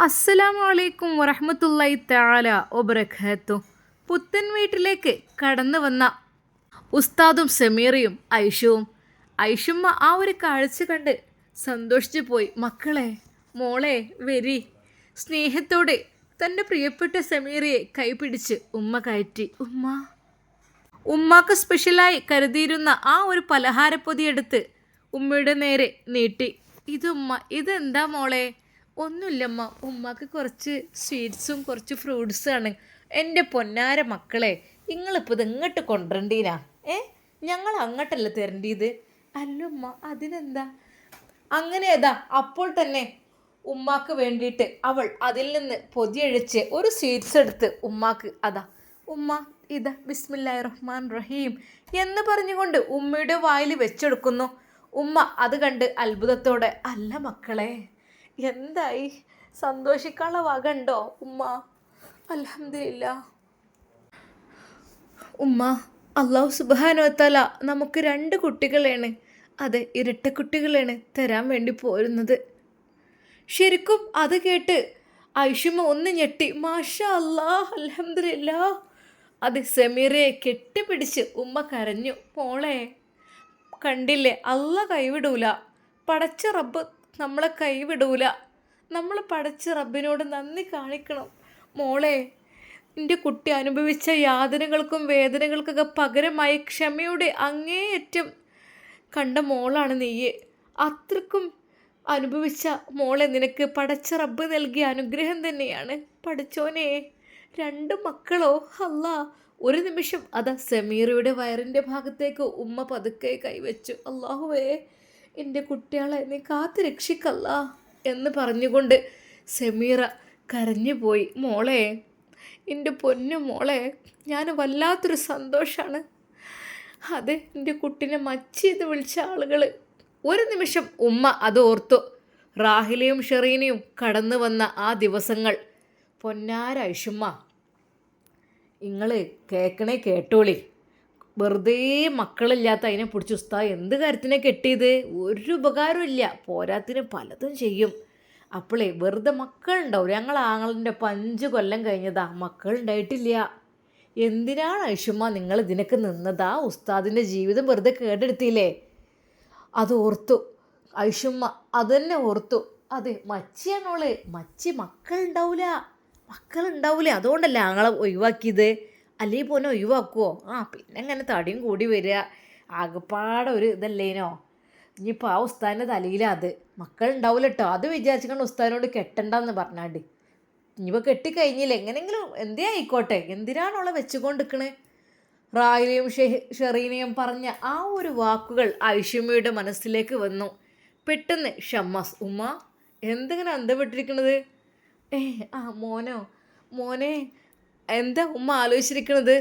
അസ്സലാമു അലൈക്കും വറഹ്മത്തുള്ളാഹി തആല വബറകാതുഹു. പുത്തൻ വീട്ടിലേക്ക് കടന്നു വന്ന ഉസ്താദും സമീറയും ഐഷുവും. ഐഷുമ്മ ആ ഒരു കാഴ്ച കണ്ട് സന്തോഷിച്ചു പോയി. മക്കളെ, മോളെ വരി. സ്നേഹത്തോടെ തൻ്റെ പ്രിയപ്പെട്ട സമീറയെ കൈപിടിച്ച് ഉമ്മ കയറ്റി. ഉമ്മാക്ക് സ്പെഷ്യലായി കരുതിയിരുന്ന ആ ഒരു പലഹാരപ്പൊതിയെടുത്ത് ഉമ്മയുടെ നേരെ നീട്ടി. ഇതെന്താ മോളെ? ഒന്നുമില്ലമ്മ, ഉമ്മാക്ക് കുറച്ച് സ്വീറ്റ്സും കുറച്ച് ഫ്രൂട്ട്സാണ്. എൻ്റെ പൊന്നാര മക്കളെ, നിങ്ങളിപ്പോൾ ഇത് ഇങ്ങോട്ട് കൊണ്ടുവരണ്ടീനാ? ഞങ്ങൾ അങ്ങോട്ടല്ല തരേണ്ടത്. അല്ലമ്മ, അതിനെന്താ? അങ്ങനെ അതാ അപ്പോൾ തന്നെ ഉമ്മാക്ക് വേണ്ടിയിട്ട് അവൾ അതിൽ നിന്ന് പൊതിയഴിച്ച് ഒരു സ്വീറ്റ്സ് എടുത്ത് ഉമ്മാക്ക് അതാ. ഉമ്മ ഇതാ, ബിസ്മില്ലാഹിർ റഹ്മാൻ റഹീം എന്ന് പറഞ്ഞുകൊണ്ട് ഉമ്മയുടെ വായിൽ വെച്ചെടുക്കുന്നു. ഉമ്മ അത് കണ്ട് അത്ഭുതത്തോടെ, അല്ല മക്കളെ, എന്തായി? സന്തോഷിക്കാനുള്ള വക ഉണ്ടോ ഉമ്മ? അൽഹംദുലില്ലാ ഉമ്മ, അല്ലാഹു സുബ്ഹാനഹു വ തആല നമുക്ക് 2 കുട്ടികളെയാണ്, അതെ ഇരട്ട കുട്ടികളെയാണ് തരാൻ വേണ്ടി പോരുന്നത്. ശരിക്കും അത് കേട്ട് ഐഷുമ്മ ഒന്ന് ഞെട്ടി. മാഷാ അല്ലാഹ്, അൽഹംദുലില്ലാ. അത് സമീറയെ കെട്ടിപ്പിടിച്ച് ഉമ്മ കരഞ്ഞു. മോളെ, കണ്ടില്ലേ, അല്ല കൈവിടൂല. പടച്ച റബ്ബ് നമ്മളെ കൈവിടൂല. നമ്മൾ പടച്ച റബ്ബിനോട് നന്ദി കാണിക്കണം. മോളെ, എൻ്റെ കുട്ടി അനുഭവിച്ച യാതനകൾക്കും വേദനകൾക്കൊക്കെ പകരമായി ക്ഷമയുടെ അങ്ങേയറ്റം കണ്ട മോളാണ് നീയെ. അത്രക്കും അനുഭവിച്ച മോളെ നിനക്ക് പടച്ച റബ്ബ് നൽകിയ അനുഗ്രഹം തന്നെയാണ്. പഠിച്ചോനെ, 2 മക്കളോ? അല്ലാ. ഒരു നിമിഷം അതാ സമീറയുടെ വയറിൻ്റെ ഭാഗത്തേക്ക് ഉമ്മ പതുക്കെ കൈവച്ചു. അല്ലാഹുവേ, എൻ്റെ കുട്ടികളെ നീ കാത്തു രക്ഷിക്കല്ല എന്ന് പറഞ്ഞുകൊണ്ട് സമീറ കരഞ്ഞുപോയി. മോളെ, എൻ്റെ പൊന്നു മോളെ, ഞാൻ വല്ലാത്തൊരു സന്തോഷമാണ്. അതെ, എൻ്റെ കുട്ടീനെ മച്ചി എന്ന് വിളിച്ച ആളുകൾ. ഒരു നിമിഷം ഉമ്മ അത് ഓർത്തു. റാഹിലയും ഷെറീനയും കടന്നു വന്ന ആ ദിവസങ്ങൾ. പൊന്നാര ഐഷുമ്മ, നിങ്ങൾ കേട്ടോളി. വെറുതെ മക്കളില്ലാത്ത അതിനെ പിടിച്ച് ഉസ്താദ് എന്ത് കാര്യത്തിനെ കെട്ടിയത്? ഒരു ഉപകാരമില്ല, പോരാത്തിന് പലതും ചെയ്യും. അപ്പോളേ വെറുതെ മക്കളുണ്ടാവും. ഞങ്ങൾ ആങ്ങളിൻ്റെ 5 കൊല്ലം കഴിഞ്ഞതാ, മക്കളുണ്ടായിട്ടില്ല. എന്തിനാണ് ഐഷുമ്മ നിങ്ങൾ ഇതിനൊക്കെ നിന്നത്? ആ ഉസ്താദിൻ്റെ ജീവിതം വെറുതെ കേടെടുത്തില്ലേ? അത് ഓർത്തു ഐഷുമ്മ, അതന്നെ ഓർത്തു. അതെ, മച്ചിയാണോള്. മച്ചി മക്കളുണ്ടാവൂല, അതുകൊണ്ടല്ല ആങ്ങളെ ഒഴിവാക്കിയത്. അല്ലെങ്കിൽ പോന്നെ ഒഴിവാക്കുമോ? പിന്നെ അങ്ങനെ തടിയും കൂടി വരിക, ആകെപ്പാടെ ഒരു ഇതല്ലേനോ. ഇനിയിപ്പോൾ ആ ഉസ്താദിൻ്റെ തലയിലാണ് അത്. മക്കളുണ്ടാവില്ല കേട്ടോ, അത് വിചാരിച്ചുകൊണ്ട് ഉസ്താദിനോട് കെട്ടണ്ടെന്ന് പറഞ്ഞാണ്ട്. ഇനിയിപ്പോൾ കെട്ടിക്കഴിഞ്ഞില്ല, എങ്ങനെയെങ്കിലും എന്തേ ആയിക്കോട്ടെ, എന്തിനാണോളെ വെച്ചുകൊണ്ടിരിക്കണേ? റായിലയും ഷെറീനയും പറഞ്ഞ ആ ഒരു വാക്കുകൾ ഐഷുമ്മയുടെ മനസ്സിലേക്ക് വന്നു. പെട്ടെന്ന് ഷമ്മാസ്, ഉമ്മ എന്തെങ്കിലും അന്തപ്പെട്ടിരിക്കണത്? മോനെ എന്താ ഉമ്മ ആലോചിച്ചിരിക്കുന്നത്?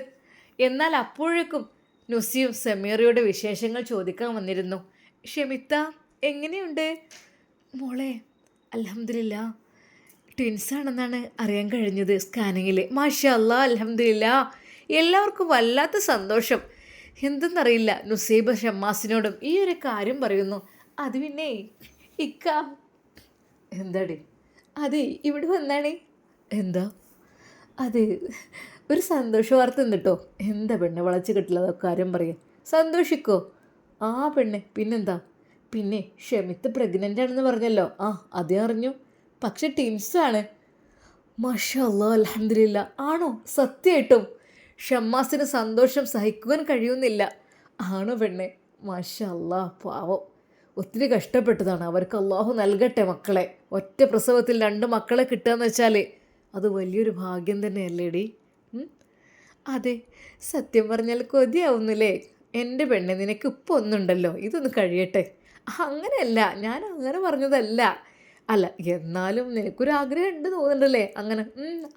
എന്നാൽ അപ്പോഴേക്കും നുസിയും സമീറയുടെ വിശേഷങ്ങൾ ചോദിക്കാൻ വന്നിരുന്നു. ഷെമിത്ത, എങ്ങനെയുണ്ട് മോളെ? അൽഹംദുലില്ലാ, ട്വിൻസാണെന്നാണ് അറിയാൻ കഴിഞ്ഞത് സ്കാനിങ്ങിൽ. മാഷാ അല്ലാ, അൽഹംദുലില്ലാ. എല്ലാവർക്കും വല്ലാത്ത സന്തോഷം. എന്തെന്നറിയില്ല, നുസൈബ ഷമ്മാസിനോടും ഈ ഒരു കാര്യം പറയുന്നു. അത് പിന്നെ ഇക്ക. എന്താടി? അതെ, ഇവിടെ വന്നാണേ. എന്താ? അത് ഒരു സന്തോഷ വാർത്ത ഉണ്ട് കേട്ടോ. എന്താ പെണ്ണെ വളച്ച് കിട്ടില്ല കാര്യം പറയാം. സന്തോഷിക്കോ? പെണ്ണെ, പിന്നെന്താ? പിന്നെ ഷെമിത്ത് പ്രഗ്നൻ്റ് ആണെന്ന് പറഞ്ഞല്ലോ. അതേ അറിഞ്ഞു. പക്ഷെ ട്വിൻസാണ്. മാഷാ അല്ലാ, അൽഹംദുലില്ലാ. ആണോ? സത്യമായിട്ടും? ഷമ്മാസിന് സന്തോഷം സഹിക്കുവാൻ കഴിയുന്നില്ല. ആണോ പെണ്ണെ? മാഷാ അല്ലാ, പാവം. ഒത്തിരി കഷ്ടപ്പെട്ടതാണ്. അവർക്ക് അല്ലാഹു നൽകട്ടെ മക്കളെ. ഒറ്റ പ്രസവത്തിൽ 2 മക്കളെ കിട്ടുകയെന്ന് വെച്ചാൽ അത് വലിയൊരു ഭാഗ്യം തന്നെയല്ലേടി? അതെ, സത്യം പറഞ്ഞാൽ കൊതിയാവുന്നില്ലേ? എൻ്റെ പെണ്ണെ, നിനക്ക് ഇപ്പോൾ ഒന്നുണ്ടല്ലോ, ഇതൊന്ന് കഴിയട്ടെ. അങ്ങനെയല്ല, ഞാൻ അങ്ങനെ പറഞ്ഞതല്ല. അല്ല, എന്നാലും നിനക്കൊരാഗ്രഹം ഉണ്ട് തോന്നുന്നുണ്ടല്ലേ?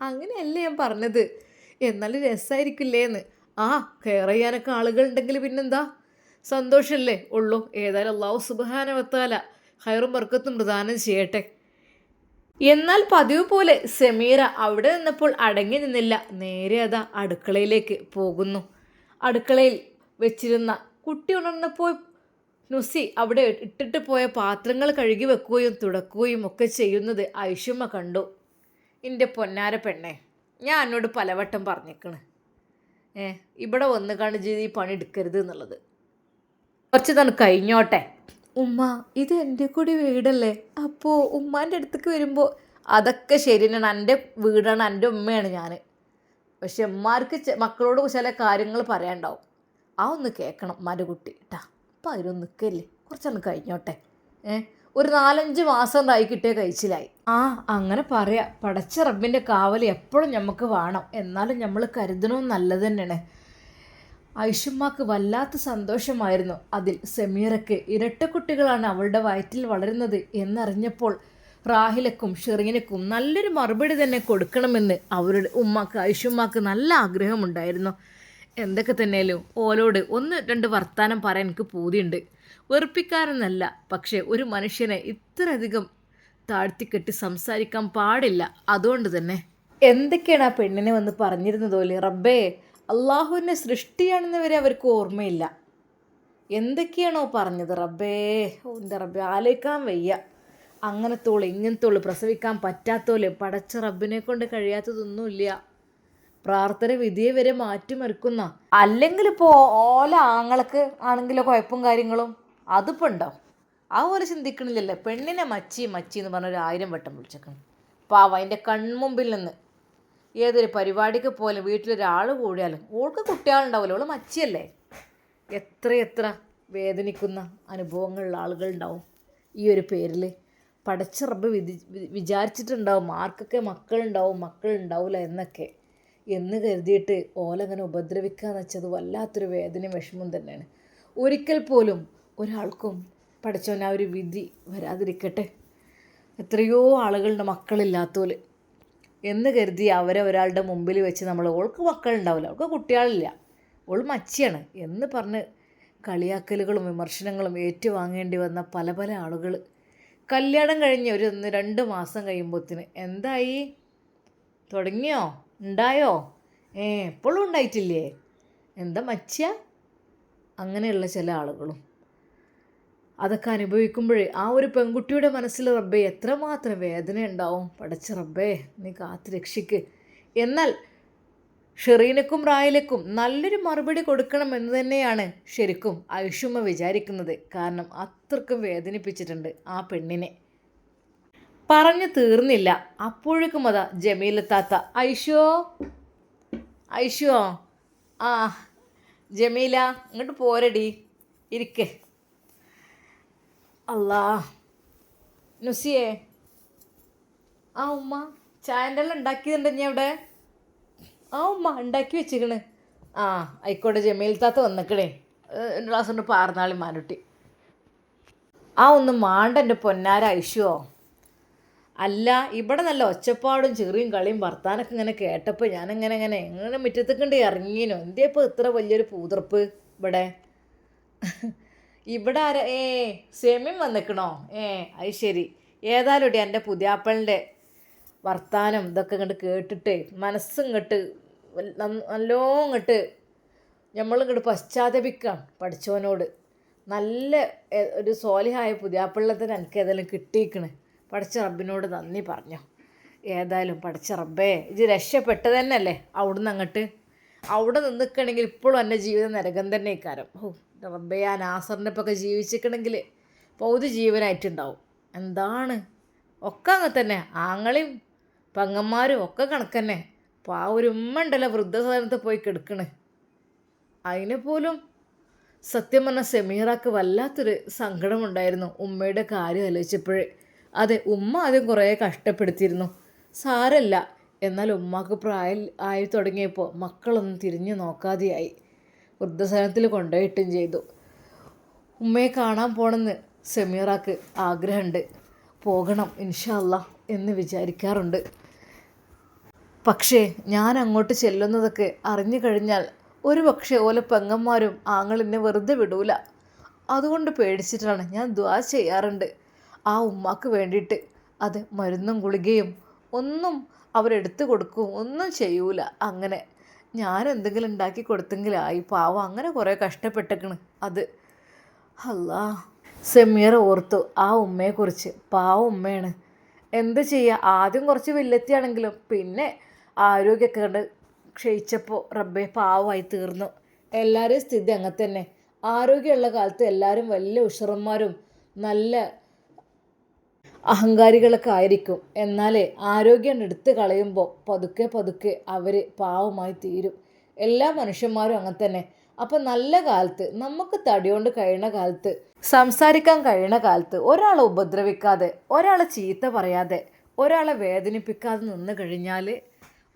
അങ്ങനെയല്ല ഞാൻ പറഞ്ഞത്. എന്നാലും രസമായിരിക്കില്ലേന്ന്. കെയർ ചെയ്യാനൊക്കെ ആളുകളുണ്ടെങ്കിൽ പിന്നെന്താ, സന്തോഷമല്ലേ ഉള്ളൂ. ഏതായാലും അല്ലാഹു സുബ്ഹാനഹു വ തആല ഖൈറും ബർക്കത്തും പ്രദാനം ചെയ്യട്ടെ. എന്നാൽ പതിവ് പോലെ സമീറ അവിടെ നിന്നപ്പോൾ അടങ്ങി നിന്നില്ല. നേരെ അതാ അടുക്കളയിലേക്ക് പോകുന്നു. അടുക്കളയിൽ വെച്ചിരുന്ന കുട്ടി ഉണർന്നപ്പോൾ നുസി അവിടെ ഇട്ടിട്ട് പോയ പാത്രങ്ങൾ കഴുകി വെക്കുകയും തുടക്കുകയും ഒക്കെ ചെയ്യുന്നത് ഐഷുമ്മ കണ്ടു. എൻ്റെ പൊന്നാര പെണ്ണെ, ഞാൻ എന്നോട് പലവട്ടം പറഞ്ഞേക്കണ് ഇവിടെ വന്ന് കണ്ട് ഈ പണി എടുക്കരുത് എന്നുള്ളത്. കുറച്ച് തന്നെ കഴിഞ്ഞോട്ടെ. ഉമ്മ, ഇത് എൻ്റെ കൂടി വീടല്ലേ, അപ്പോൾ ഉമ്മാൻ്റെ അടുത്തേക്ക് വരുമ്പോൾ അതൊക്കെ ശരി തന്നെയാണ്. എൻ്റെ വീടാണ്, എൻ്റെ ഉമ്മയാണ് ഞാൻ. പക്ഷെ ഉമ്മാർക്ക് മക്കളോട് ചില കാര്യങ്ങൾ പറയാനുണ്ടാവും. ആ ഒന്ന് കേൾക്കണം ഉമ്മാൻ്റെ കുട്ടി കേട്ടാ. അപ്പം അതിലൊന്നും നിൽക്കല്ലേ, കുറച്ചൊന്ന് കഴിഞ്ഞോട്ടെ. ഒരു 4-5 മാസം ഉണ്ടായി കിട്ടിയ കഴിച്ചിലായി. അങ്ങനെ പറയാം. പടച്ച റബ്ബിൻ്റെ കാവൽ എപ്പോഴും നമുക്ക് വേണം. എന്നാലും നമ്മൾ കരുതണമെന്ന് നല്ലത് തന്നെയാണ്. ഐഷുമ്മാക്ക് വല്ലാത്ത സന്തോഷമായിരുന്നു അതിൽ. സമീറയ്ക്ക് ഇരട്ടക്കുട്ടികളാണ് അവളുടെ വയറ്റിൽ വളരുന്നത് എന്നറിഞ്ഞപ്പോൾ റാഹിലക്കും ഷെറീനക്കും നല്ലൊരു മറുപടി തന്നെ കൊടുക്കണമെന്ന് അവരുടെ ഉമ്മാക്ക് ഐഷുമ്മാക്ക് നല്ല ആഗ്രഹമുണ്ടായിരുന്നു. എന്തൊക്കെ തന്നെയാലും ഓലോട് 1-2 വർത്താനം പറയാൻ എനിക്ക് പൂതിയുണ്ട്. വെറുപ്പിക്കാരെന്നല്ല, പക്ഷേ ഒരു മനുഷ്യനെ ഇത്രയധികം താഴ്ത്തിക്കെട്ടി സംസാരിക്കാൻ പാടില്ല. അതുകൊണ്ട് തന്നെ എന്തൊക്കെയാണ് ആ പെണ്ണിനെ വന്ന് പറഞ്ഞിരുന്നതോലെ റബ്ബേ, അള്ളാഹുവിൻ്റെ സൃഷ്ടിയാണെന്ന് വരെ അവർക്ക് ഓർമ്മയില്ല. എന്തൊക്കെയാണോ പറഞ്ഞത് റബ്ബേ, എൻ്റെ റബ്ബേ, ആലോചിക്കാൻ വയ്യ. അങ്ങനത്തോള് ഇങ്ങനത്തോള് പ്രസവിക്കാൻ പറ്റാത്തോല്, പടച്ച റബ്ബിനെ കൊണ്ട് കഴിയാത്തതൊന്നുമില്ല. പ്രാർത്ഥന വിധിയെ വരെ മാറ്റിമറിക്കുന്ന. അല്ലെങ്കിൽ ഇപ്പോൾ ഓല ആങ്ങൾക്ക് ആണെങ്കിലോ കുഴപ്പവും കാര്യങ്ങളും അതിപ്പോൾ ഉണ്ടോ? അതുപോലെ ചിന്തിക്കണില്ലല്ലോ. പെണ്ണിനെ മച്ചി എന്ന് പറഞ്ഞൊരു 1000 വട്ടം വിളിച്ചേക്കണം. പാവം അതിൻ്റെ കൺമുമ്പിൽ നിന്ന് ഏതൊരു പരിപാടിക്ക് പോലെ വീട്ടിലൊരാൾ കൂടിയാലും ഓൾക്ക് കുട്ടികളുണ്ടാവില്ല, ഓള് മച്ചിയല്ലേ. എത്ര വേദനിക്കുന്ന അനുഭവങ്ങളുള്ള ആളുകളുണ്ടാവും ഈ ഒരു പേരിൽ. പടച്ച റബ്ബ് വിചാരിച്ചിട്ടുണ്ടാവും ആർക്കൊക്കെ മക്കളുണ്ടാവില്ല എന്നൊക്കെ എന്ന് കരുതിയിട്ട് ഓലങ്ങനെ ഉപദ്രവിക്കാന്ന് വെച്ചത് വല്ലാത്തൊരു വേദനയും വിഷമം തന്നെയാണ്. ഒരിക്കൽ പോലും ഒരാൾക്കും പടച്ചവൻ ആ ഒരു വിധി വരാതിരിക്കട്ടെ. എത്രയോ ആളുകളുടെ മക്കളില്ലാത്തോല് എന്ന് കരുതി അവരെ ഒരാളുടെ മുമ്പിൽ വെച്ച് നമ്മൾ ഓൾക്ക് മക്കളുണ്ടാവില്ല, അവൾക്ക് കുട്ടികളില്ല, ഓൾ മച്ചിയാണ് എന്ന് പറഞ്ഞ് കളിയാക്കലുകളും വിമർശനങ്ങളും ഏറ്റുവാങ്ങേണ്ടി വന്ന പല ആളുകൾ. കല്യാണം കഴിഞ്ഞ് ഒരു 1-2 മാസം കഴിയുമ്പോഴത്തേന് എന്തായി, തുടങ്ങിയോ, ഉണ്ടായോ, എപ്പോഴും ഉണ്ടായിട്ടില്ലേ, എന്താ മച്ചിയ, അങ്ങനെയുള്ള ചില ആളുകളും. അതൊക്കെ അനുഭവിക്കുമ്പോഴേ ആ ഒരു പെൺകുട്ടിയുടെ മനസ്സിൽ റബ്ബേ എത്രമാത്രം വേദന ഉണ്ടാവും. പടച്ച റബ്ബേ, നീ കാത്ത് രക്ഷിക്ക്. എന്നാൽ ഷെറീനക്കും റായിലക്കും നല്ലൊരു മറുപടി കൊടുക്കണം എന്ന് തന്നെയാണ് ശരിക്കും ഐഷുമ്മ വിചാരിക്കുന്നത്. കാരണം അത്രക്കും വേദനിപ്പിച്ചിട്ടുണ്ട് ആ പെണ്ണിനെ. പറഞ്ഞു തീർന്നില്ല, അപ്പോഴേക്കും അതാ ജമീലത്താത്ത. ഐഷോ ആ ജമീല, ഇങ്ങോട്ട് പോരടി, ഇരിക്കേ. അല്ലാ നുസിയേ, ആ ഉമ്മ ചായൻ്റെ എല്ലാം ഉണ്ടാക്കിയതുണ്ട് ഞാൻ അവിടെ. ആ ഉമ്മ ഉണ്ടാക്കി വെച്ചിക്കണ്. ആയിക്കോട്ടെ, ജമീൽ താത്ത വന്നിക്കണേ, ഒരു ഗ്ലാസ് കൊണ്ട് പാർന്നാളി മാനുട്ടി. ഒന്നും മാണ്ട എൻ്റെ പൊന്നാര ഐഷുവോ. അല്ല, ഇവിടെ നല്ല ഒച്ചപ്പാടും ചെറിയും കളിയും വർത്താനൊക്കെ ഇങ്ങനെ കേട്ടപ്പോൾ ഞാനിങ്ങനെ മുറ്റത്തേക്കണ്ട് ഇറങ്ങീനോ. എന്തേ ഇപ്പോൾ ഇത്ര വലിയൊരു പൂതർപ്പ് ഇവിടെ? ഇവിടെ ആരാ? സെമിൻ വന്നിക്കണോ? അത് ശരി. ഏതായാലും ഇടി എൻ്റെ പുതിയാപ്പളിൻ്റെ വർത്താനം ഇതൊക്കെ ഇങ്ങോട്ട് കേട്ടിട്ട് മനസ്സിങ്ങോട്ട് നല്ലോണം ഇങ്ങോട്ട് നമ്മളിങ്ങോട്ട് പശ്ചാത്തപിക്കാം പഠിച്ചവനോട്. നല്ല ഒരു സോലിഹായ പുതിയാപ്പിള്ളത്തിന് എനിക്ക് ഏതായാലും കിട്ടിയിരിക്കണ്. പഠിച്ച റബ്ബിനോട് നന്ദി പറഞ്ഞു. ഏതായാലും പഠിച്ച റബ്ബേ, ഇത് രക്ഷപ്പെട്ടത് തന്നെയല്ലേ അവിടുന്ന് അങ്ങോട്ട്. അവിടെ നിൽക്കണമെങ്കിൽ ഇപ്പോഴും എൻ്റെ ജീവിതം നരകം തന്നെ ഇക്കാരം. റബ്ബേ, ആ നാസറിൻ്റെ ഇപ്പൊക്കെ ജീവിച്ചിരിക്കണമെങ്കിൽ പൗതി ജീവനായിട്ടുണ്ടാവും. എന്താണ് ഒക്കെ അങ്ങനെ തന്നെ, ആങ്ങളെയും പെങ്ങന്മാരും ഒക്കെ കണക്കന്നെ. അപ്പോൾ ആ ഒരു ഉമ്മ ഉണ്ടല്ലോ വൃദ്ധസദനത്ത് പോയി കിടക്കണ്. അതിനെ പോലും സത്യം പറഞ്ഞ സമീറാക്ക് വല്ലാത്തൊരു സങ്കടമുണ്ടായിരുന്നു ഉമ്മയുടെ കാര്യം ആലോചിച്ചപ്പോഴേ. അതെ, ഉമ്മ ആദ്യം കുറേ കഷ്ടപ്പെടുത്തിയിരുന്നു, സാരല്ല. എന്നാൽ ഉമ്മാക്ക് പ്രായം ആയി തുടങ്ങിയപ്പോൾ മക്കളൊന്നും തിരിഞ്ഞു നോക്കാതെയായി. വൃദ്ധസദനത്തിൽ കൊണ്ടുപോയിട്ടും ചെയ്തു. ഉമ്മയെ കാണാൻ പോകണമെന്ന് സമീറാക്ക് ആഗ്രഹമുണ്ട്. പോകണം ഇൻഷാ അല്ലാഹ് എന്ന് വിചാരിക്കാറുണ്ട്. പക്ഷേ ഞാൻ അങ്ങോട്ട് ചെല്ലുന്നതൊക്കെ അറിഞ്ഞു കഴിഞ്ഞാൽ ഒരു പക്ഷേ ഓല പെങ്ങന്മാരും ആങ്ങളെന്നെ വെറുതെ വിടൂല. അതുകൊണ്ട് പേടിച്ചിട്ടാണ് ഞാൻ ദുആ ചെയ്യാറുണ്ട് ആ ഉമ്മാക്ക് വേണ്ടിയിട്ട്. അത് മരുന്നും ഗുളികയും ഒന്നും അവരെടുത്ത് കൊടുക്കും, ഒന്നും ചെയ്യൂല. അങ്ങനെ ഞാൻ എന്തെങ്കിലും ഉണ്ടാക്കി കൊടുത്തെങ്കിലായി. പാവം അങ്ങനെ കുറേ കഷ്ടപ്പെട്ടേക്കണ്. അത് അല്ലാ, സമീറ ഓർത്തു ആ ഉമ്മയെക്കുറിച്ച്. പാവം ഉമ്മയാണ്. എന്ത് ചെയ്യുക, ആദ്യം കുറച്ച് വില്ലെത്തിയാണെങ്കിലും പിന്നെ ആരോഗ്യമൊക്കെ കണ്ട് ക്ഷയിച്ചപ്പോൾ റബ്ബെ പാവമായി തീർന്നു. എല്ലാവരെയും സ്ഥിതി അങ്ങനെ തന്നെ. ആരോഗ്യമുള്ള കാലത്ത് എല്ലാവരും വലിയ ഉഷറന്മാരും നല്ല അഹങ്കാരികളൊക്കെ ആയിരിക്കും. എന്നാൽ ആരോഗ്യം എടുത്ത് കളയുമ്പോൾ പതുക്കെ പതുക്കെ അവർ പാവമായി തീരും. എല്ലാ മനുഷ്യന്മാരും അങ്ങനെ തന്നെ. അപ്പം നല്ല കാലത്ത്, നമുക്ക് തടികൊണ്ട് കഴിയുന്ന കാലത്ത്, സംസാരിക്കാൻ കഴിയുന്ന കാലത്ത് ഒരാളെ ഉപദ്രവിക്കാതെ, ഒരാളെ ചീത്ത പറയാതെ, ഒരാളെ വേദനിപ്പിക്കാതെ നിന്ന് കഴിഞ്ഞാൽ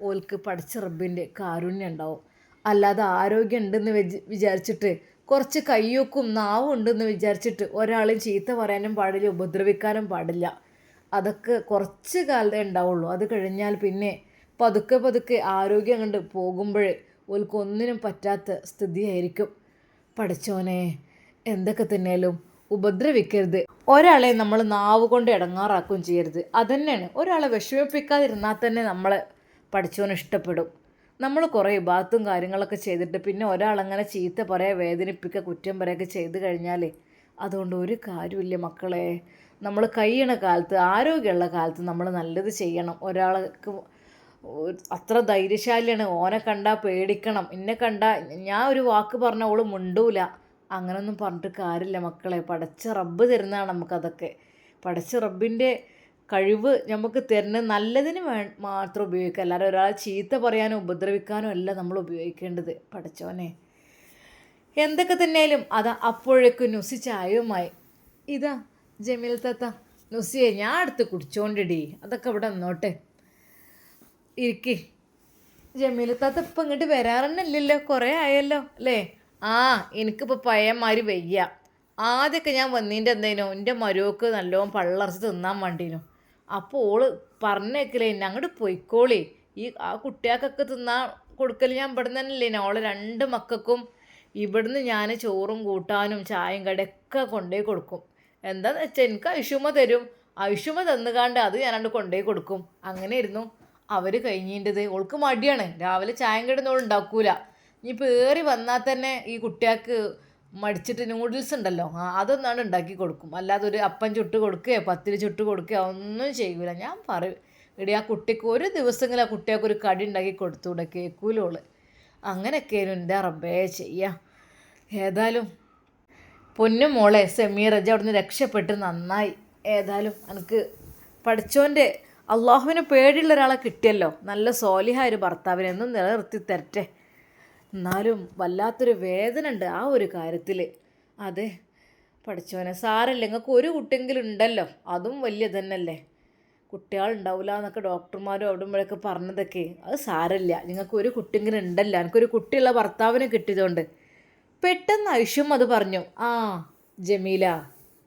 ഓൽക്ക് പഠിച്ച റബ്ബിൻ്റെ കാരുണ്യം ഉണ്ടാവും. അല്ലാതെ ആരോഗ്യം ഉണ്ടെന്ന് വിചാരിച്ചിട്ട്, കുറച്ച് കയ്യൂക്കും നാവും ഉണ്ടെന്ന് വിചാരിച്ചിട്ട് ഒരാളെയും ചീത്ത പറയാനും പാടില്ല, ഉപദ്രവിക്കാനും പാടില്ല. അതൊക്കെ കുറച്ച് കാലത്തേ ഉണ്ടാവുള്ളൂ. അത് കഴിഞ്ഞാൽ പിന്നെ പതുക്കെ പതുക്കെ ആരോഗ്യം കണ്ട് പോകുമ്പോൾ ഓൽക്കൊന്നിനും പറ്റാത്ത സ്ഥിതിയായിരിക്കും. പഠിച്ചോനെ, എന്തൊക്കെ തന്നെയാലും ഉപദ്രവിക്കരുത്. ഒരാളെ നമ്മൾ നാവ് കൊണ്ട് ഇടങ്ങാറാക്കുകയും ചെയ്യരുത്. അതന്നെയാണ്, ഒരാളെ വിഷമിപ്പിക്കാതിരുന്നാൽ തന്നെ നമ്മളെ പഠിച്ചോനെ ഇഷ്ടപ്പെടും. നമ്മൾ കുറേ ഇബാദത്തും കാര്യങ്ങളൊക്കെ ചെയ്തിട്ട് പിന്നെ ഒരാളങ്ങനെ ചീത്ത പറയുക, വേദനിപ്പിക്കുക, കുറ്റം പറയുകയൊക്കെ ചെയ്ത് കഴിഞ്ഞാൽ അതുകൊണ്ട് ഒരു കാര്യമില്ല മക്കളെ. നമ്മൾ കഴിയണ കാലത്ത്, ആരോഗ്യമുള്ള കാലത്ത് നമ്മൾ നല്ലത് ചെയ്യണം. ഒരാൾക്ക് അത്ര ധൈര്യശാലിയാണ്, ഓനെ കണ്ടാൽ പേടിക്കണം, എന്നെ കണ്ടാൽ ഞാൻ ഒരു വാക്ക് പറഞ്ഞാൽ ഓൾ മിണ്ടൂല, അങ്ങനൊന്നും പറഞ്ഞിട്ട് കാര്യമില്ല മക്കളെ. പടച്ച റബ്ബ് തരുന്നതാണ് നമുക്കതൊക്കെ. പടച്ച റബ്ബിൻ്റെ കഴിവ് നമുക്ക് തരുന്നത് നല്ലതിന് മാത്രം ഉപയോഗിക്കുക. അല്ലാതെ ഒരാളെ ചീത്ത പറയാനോ ഉപദ്രവിക്കാനോ അല്ല നമ്മൾ ഉപയോഗിക്കേണ്ടത്. പടച്ചോനെ, എന്തൊക്കെ തന്നെയാലും അതാ അപ്പോഴേക്കും നുസി ചായവുമായി. ഇതാ ജമീൽ താത്ത, നുസിയെ ഞാൻ അടുത്ത് കുടിച്ചോണ്ടിടി, അതൊക്കെ ഇവിടെ നിന്നോട്ടെ, ഇരിക്ക്. ജമീൽ താത്ത ഇപ്പം ഇങ്ങോട്ട് വരാറന്നല്ലല്ലോ, കുറേ ആയല്ലോ അല്ലേ? ആ, എനിക്കിപ്പോൾ പയ്യന്മാർ വയ്യ. ആദ്യമൊക്കെ ഞാൻ വന്നീൻ്റെ എന്തേനോ എൻ്റെ മരുവക്ക് നല്ലോണം പള്ളറച്ച് തിന്നാൻ വേണ്ടീനു. അപ്പോൾ ഓള് പറഞ്ഞേക്കില്ലേ അങ്ങോട്ട് പൊയ്ക്കോളി, ആ കുട്ടികൾക്കൊക്കെ തിന്നാൻ കൊടുക്കൽ ഞാൻ ഇവിടെ നിന്ന് തന്നെയല്ലേ. ഓളെ 2 മക്കൾക്കും ഇവിടുന്ന് ഞാൻ ചോറും കൂട്ടാനും ചായയും കടയൊക്കെ കൊണ്ടുപോയി കൊടുക്കും. എന്താണെന്ന് വെച്ചാൽ എനിക്ക് ഐഷുമ തരും, ഐഷുമ തന്നുകാണ്ട് അത് ഞാനണ്ട് കൊണ്ടുപോയി കൊടുക്കും. അങ്ങനെ ആയിരുന്നു അവർ കഴിഞ്ഞിൻ്റെത്. ഓൾക്ക് മടിയാണ്, രാവിലെ ചായം കിടന്നോൾ ഉണ്ടാക്കൂല. ഇനിയിപ്പോൾ ഏറി വന്നാൽ തന്നെ ഈ കുട്ടികൾക്ക് മടിച്ചിട്ട് നൂഡിൽസ് ഉണ്ടല്ലോ, അതൊന്നാണ് ഉണ്ടാക്കി കൊടുക്കും. അല്ലാതെ ഒരു അപ്പം ചുട്ട് കൊടുക്കുകയോ പത്തിരി ചുട്ട് കൊടുക്കുകയോ ഒന്നും ചെയ്യൂല. ഞാൻ പറയും, എടി ആ കുട്ടിക്ക് ഒരു ദിവസമെങ്കിലും ആ കുട്ടികൾക്ക് ഒരു കടി ഉണ്ടാക്കി കൊടുത്തൂടെ, കേൾക്കൂലോള്. അങ്ങനെയൊക്കെയായിരുന്നു എൻ്റെ റബ്ബേ ചെയ്യുക. ഏതായാലും പൊന്നും മോളെ സെമീർ, അവിടുന്ന് രക്ഷപ്പെട്ട് നന്നായി. ഏതായാലും എനിക്ക് പഠിച്ചോൻ്റെ അള്ളാഹുവിനെ പേടിയുള്ള ഒരാളെ കിട്ടിയല്ലോ, നല്ല സോലിഹായ ഒരു ഭർത്താവിനെ എന്നും നിലനിർത്തി തരട്ടെ. എന്നാലും വല്ലാത്തൊരു വേദന ഉണ്ട് ആ ഒരു കാര്യത്തിൽ. അതെ പഠിച്ചോനെ, സാരല്ല, നിങ്ങൾക്ക് ഒരു കുട്ടിയെങ്കിലും ഉണ്ടല്ലോ, അതും വലിയ തന്നെയല്ലേ. കുട്ടികളുണ്ടാവില്ല എന്നൊക്കെ ഡോക്ടർമാരും അവിടെ ഇവിടെയൊക്കെ പറഞ്ഞതൊക്കെ അത് സാരമില്ല, നിങ്ങൾക്ക് ഒരു കുട്ടിയെങ്കിലും ഉണ്ടല്ലോ. എനിക്കൊരു കുട്ടിയുള്ള ഭർത്താവിനെ കിട്ടിയതുകൊണ്ട്. പെട്ടെന്ന് ഐഷും അത് പറഞ്ഞു. ആ ജമീല,